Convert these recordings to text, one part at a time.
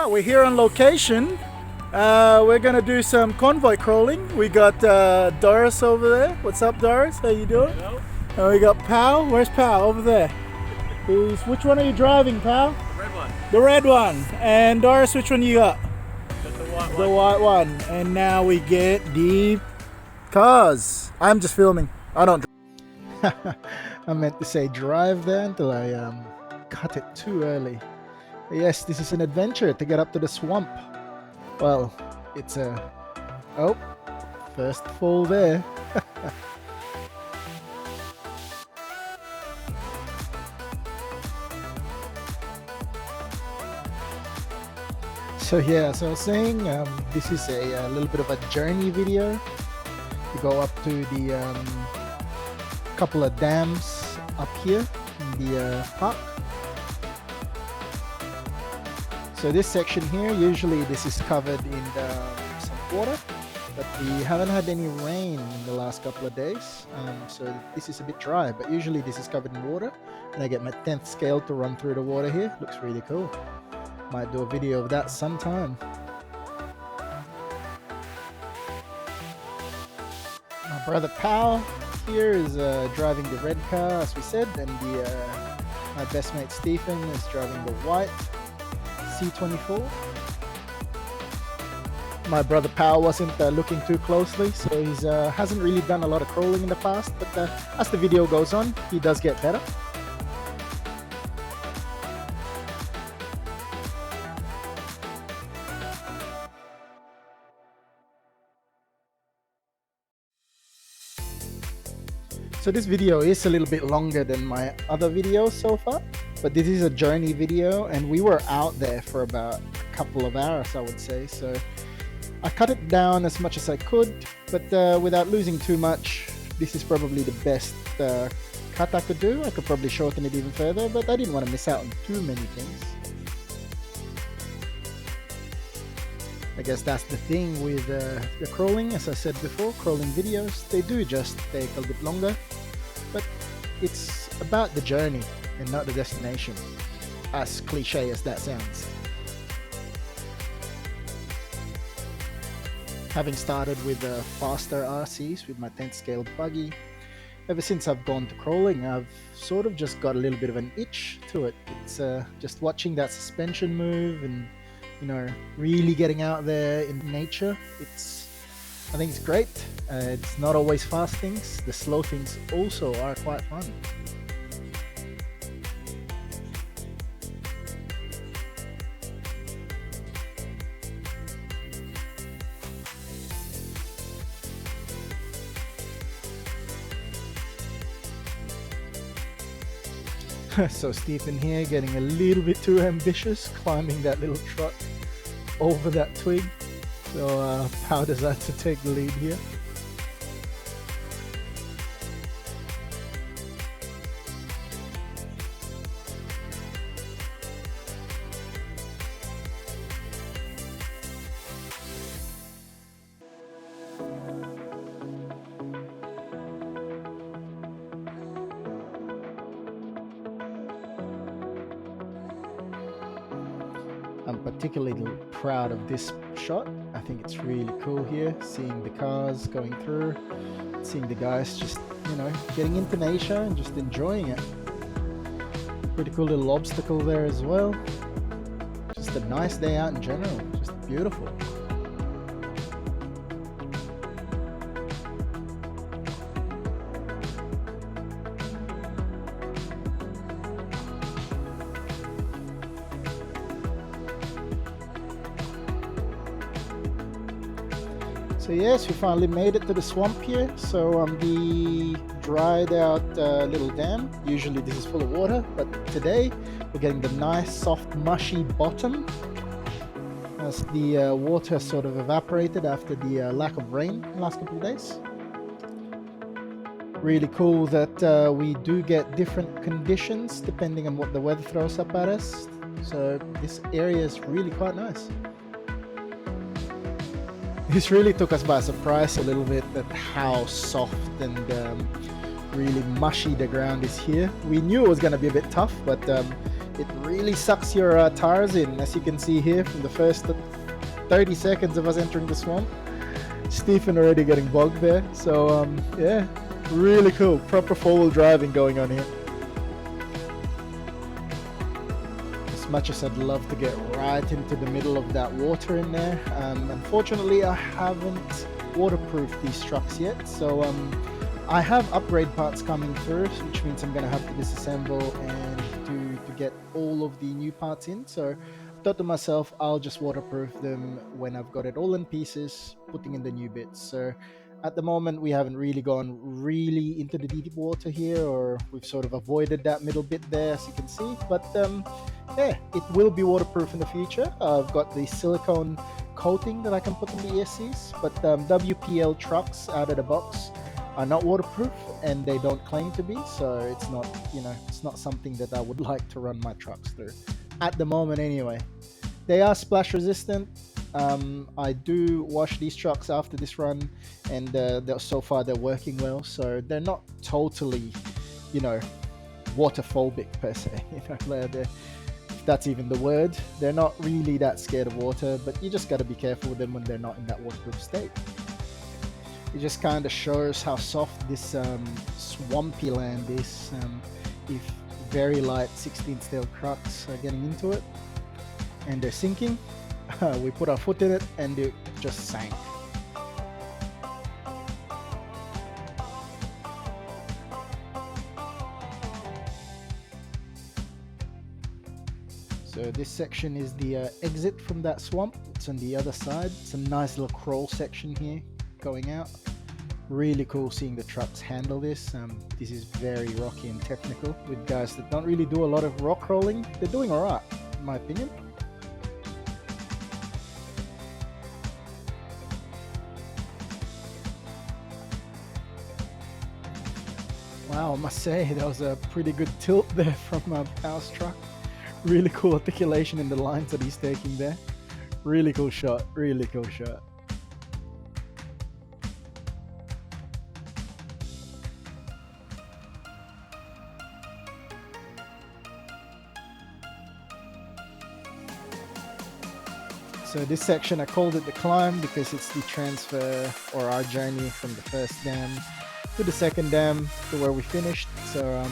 Alright, we're here on location. We're gonna do some convoy crawling. We got Doris over there. What's up, Doris? How you doing? Hello. And we got Pal. Where's Pal? Over there. Which one are you driving, Pal? The red one. The red one. And Doris, which one you got? That's the white one. The white one. And now we get the cars. I'm just filming. I don't drive. I meant to say drive there until I cut it too early. Yes, this is an adventure to get up to the swamp. Well, it's a... Oh, first fall there. So yeah, so I was saying this is a little bit of a journey video. We go up to the couple of dams up here in the park. So this section here, usually this is covered in some water, but we haven't had any rain in the last couple of days, so this is a bit dry, but usually this is covered in water, and I get my 10th scale to run through the water here. Looks really cool. Might do a video of that sometime. My brother Pal here is driving the red car, as we said, and my best mate Stephen is driving the white C24. My brother Pal wasn't looking too closely, so he hasn't really done a lot of crawling in the past, but as the video goes on, he does get better. So this video is a little bit longer than my other videos so far, but this is a journey video, and we were out there for about a couple of hours, I would say. So I cut it down as much as I could, but without losing too much. This is probably the best cut I could do. I could probably shorten it even further, but I didn't want to miss out on too many things. I guess that's the thing with the crawling. As I said before, crawling videos, they do just take a bit longer, but it's about the journey and not the destination, as cliche as that sounds. Having started with faster RCs with my 10th scale buggy, ever since I've gone to crawling, I've sort of just got a little bit of an itch to it. It's just watching that suspension move and, you know, really getting out there in nature. I think it's great. It's not always fast things. The slow things also are quite fun. So Stephen here getting a little bit too ambitious, climbing that little truck over that twig. So Pal decides to take the lead here. I'm particularly proud of this shot. I think it's really cool here, seeing the cars going through, seeing the guys just, you know, getting into nature and just enjoying it. Pretty cool little obstacle there as well. Just a nice day out in general, just beautiful. So yes, we finally made it to the swamp here. So the dried out little dam. Usually this is full of water, but today we're getting the nice soft mushy bottom as the water sort of evaporated after the lack of rain the last couple of days. Really cool that we do get different conditions depending on what the weather throws up at us. So this area is really quite nice. This really took us by surprise a little bit at how soft and really mushy the ground is here. We knew it was going to be a bit tough, but It really sucks your tires in, as you can see here from the first 30 seconds of us entering the swamp. Stephen already getting bogged there. So yeah, really cool. Proper four-wheel driving going on here. As much as I'd love to get right into the middle of that water in there, unfortunately I haven't waterproofed these trucks yet. So I have upgrade parts coming through, which means I'm gonna have to disassemble and to get all of the new parts in. So I thought to myself, I'll just waterproof them when I've got it all in pieces, putting in the new bits. So at the moment, we haven't really gone really into the deep water here, or we've sort of avoided that middle bit there, as you can see. But yeah, it will be waterproof in the future. I've got the silicone coating that I can put in the ESCs, but WPL trucks out of the box are not waterproof, and they don't claim to be. So it's not, it's not something that I would like to run my trucks through at the moment anyway. They are splash resistant. I do wash these trucks after this run, and so far they're working well. So they're not totally, waterphobic per se. If that's even the word. They're not really that scared of water, but you just got to be careful with them when they're not in that waterproof state. It just kind of shows how soft this swampy land is. If very light 16 steel trucks are getting into it and they're sinking, we put our foot in it and it just sank. So this section is the exit from that swamp. It's on the other side. It's a nice little crawl section here going out. Really cool seeing the trucks handle this. This is very rocky and technical with guys that don't really do a lot of rock crawling. They're doing alright, in my opinion. Wow, I must say that was a pretty good tilt there from Powell's truck. Really cool articulation in the lines that he's taking there. Really cool shot, really cool shot. So this section, I called it the climb because it's the transfer, or our journey from the first dam to the second dam to where we finished. So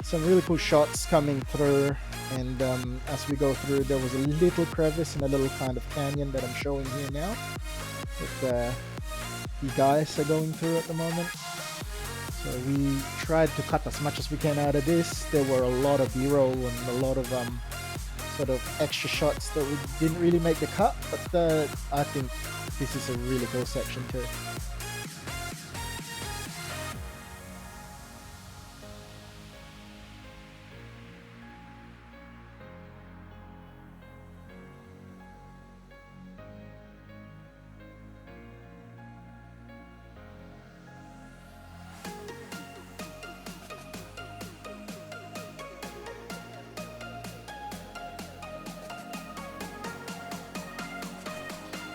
some really cool shots coming through, and as we go through, there was a little crevice and a little kind of canyon that I'm showing here now that the guys are going through at the moment. So we tried to cut as much as we can out of this. There were a lot of B-roll and a lot of sort of extra shots that we didn't really make the cut, but I think this is a really cool section too.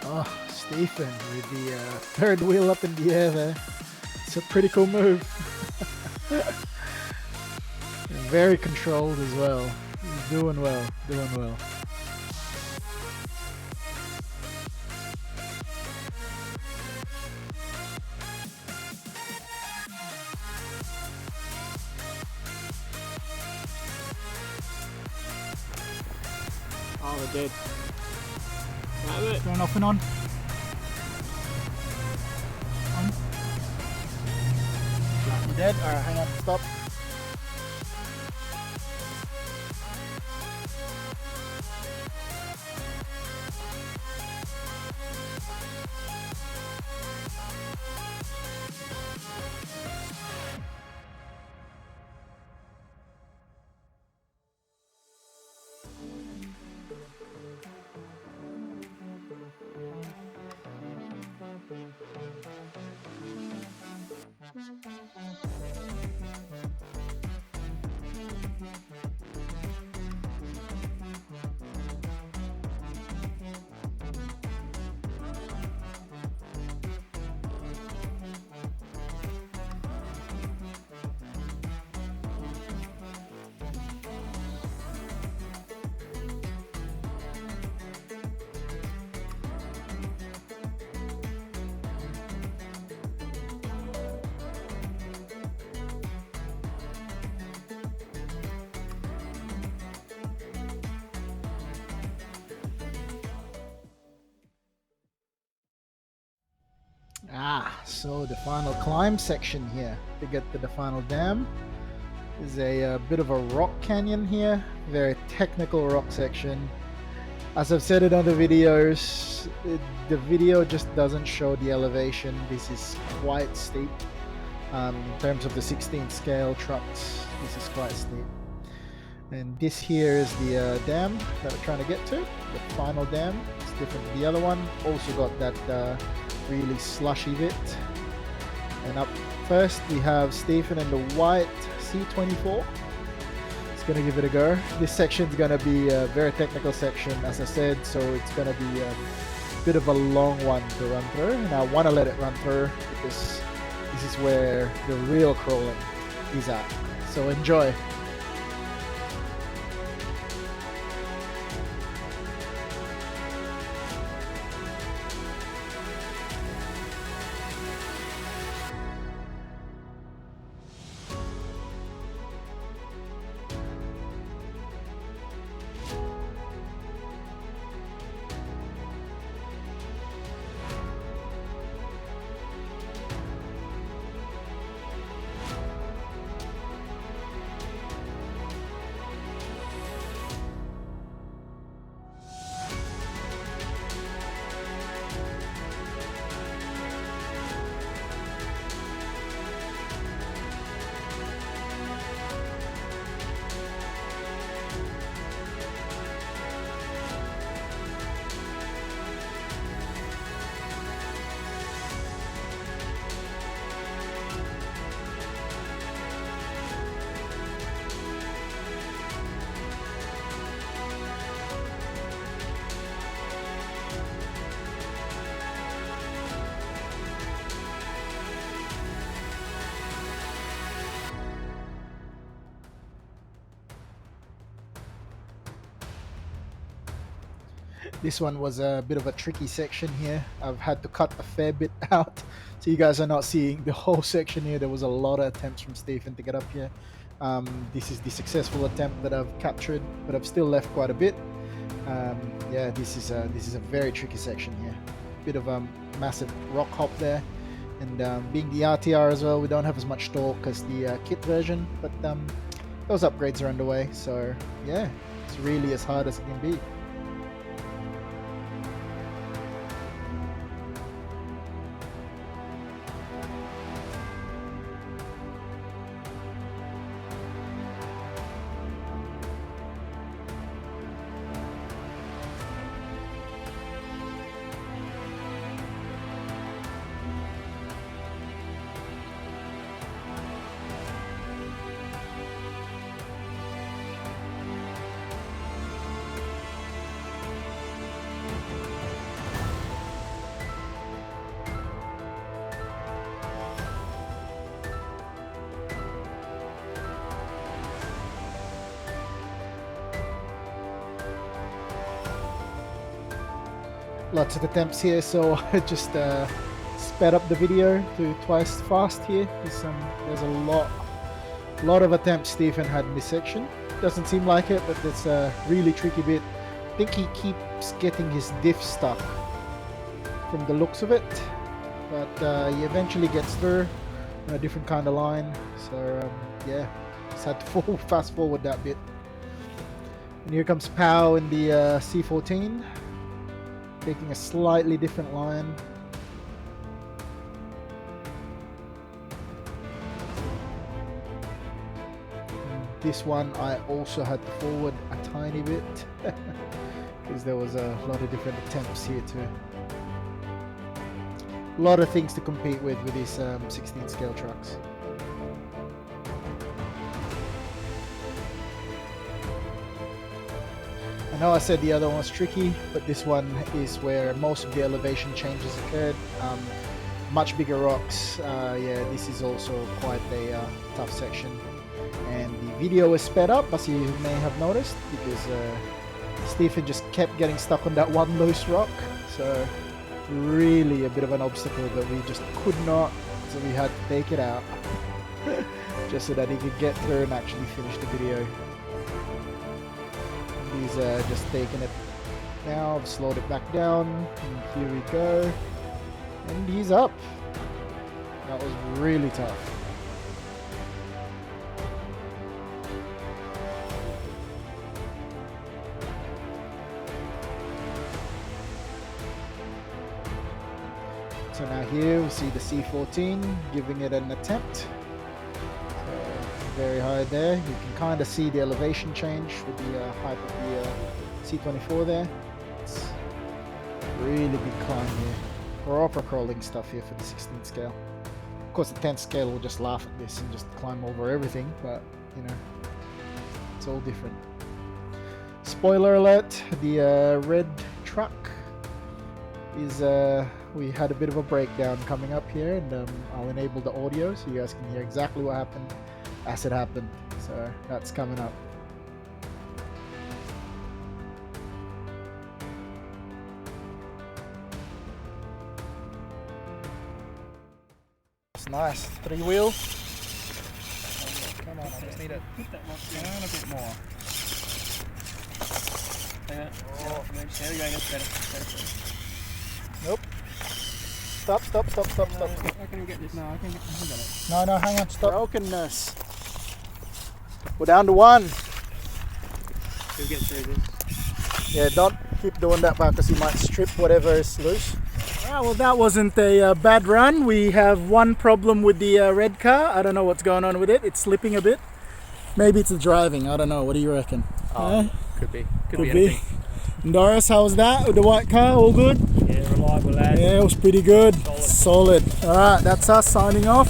Oh, Stephen with the third wheel up in the air there. It's a pretty cool move. Very controlled as well. He's doing well, doing well. Oh, they're dead. Right, Going off and on. You're dead? Alright, hang on, stop. So the final climb section here to get to the final dam is a bit of a rock canyon here. Very technical rock section. As I've said in other videos, the video just doesn't show the elevation. This is quite steep. In terms of the 16 scale trucks, this is quite steep. And this here is the dam that we're trying to get to, the final dam. It's different from the other one. Also got that really slushy bit. And up first we have Stephen in the white C24. It's gonna give it a go. This section is gonna be a very technical section, as I said, so it's gonna be a bit of a long one to run through, and I want to let it run through because this is where the real crawling is at. So enjoy. This one was a bit of a tricky section here. I've had to cut a fair bit out, so you guys are not seeing the whole section here. There was a lot of attempts from Stephen to get up here. This is the successful attempt that I've captured, but I've still left quite a bit. Yeah, this is a very tricky section here. Bit of a massive rock hop there, and being the RTR as well, we don't have as much torque as the kit version, but those upgrades are underway. So yeah, it's really as hard as it can be. Lots of attempts here, so I just sped up the video to twice fast here. There's a lot of attempts Stephen had in this section. Doesn't seem like it, but it's a really tricky bit. I think he keeps getting his diff stuck from the looks of it, but he eventually gets through on a different kind of line. So yeah, just had to fast forward that bit. And here comes Pow in the C14. Taking a slightly different line. And this one I also had to forward a tiny bit because there was a lot of different attempts here too. A lot of things to compete with these 16 scale trucks. I know I said the other one was tricky, but this one is where most of the elevation changes occurred. Much bigger rocks. Yeah, this is also quite a tough section. And the video is sped up, as you may have noticed, because Stephen just kept getting stuck on that one loose rock. So really a bit of an obstacle that we just could not, so we had to take it out just so that he could get through and actually finish the video. He's just taking it now. I've slowed it back down, and here we go. And he's up. That was really tough. So now here we see the C14 giving it an attempt. So very high there. You can kind of see the elevation change with the height of the C24 there. It's a really big climb here. We're upper crawling stuff here for the 16th scale. Of course the 10th scale will just laugh at this and just climb over everything, but you know, it's all different. Spoiler alert, the red truck is we had a bit of a breakdown coming up here, and I'll enable the audio so you guys can hear exactly what happened as it happened. So that's coming up. It's nice. 3-wheel. Come on, I just need it down a bit more. Oh. There we go, that's better. Nope. Stop. I can get this. No, I can get it. No, hang on, stop. Brokenness. We're down to 1. We'll get through this. Yeah, don't keep doing that because you might strip whatever is loose. Well, that wasn't a bad run. We have one problem with the red car. I don't know what's going on with it. It's slipping a bit. Maybe it's the driving. I don't know. What do you reckon? Could be. Could be. Doris, how was that with the white car? All good? Yeah, reliable lad. Yeah, it was pretty good. Solid. Alright, that's us signing off.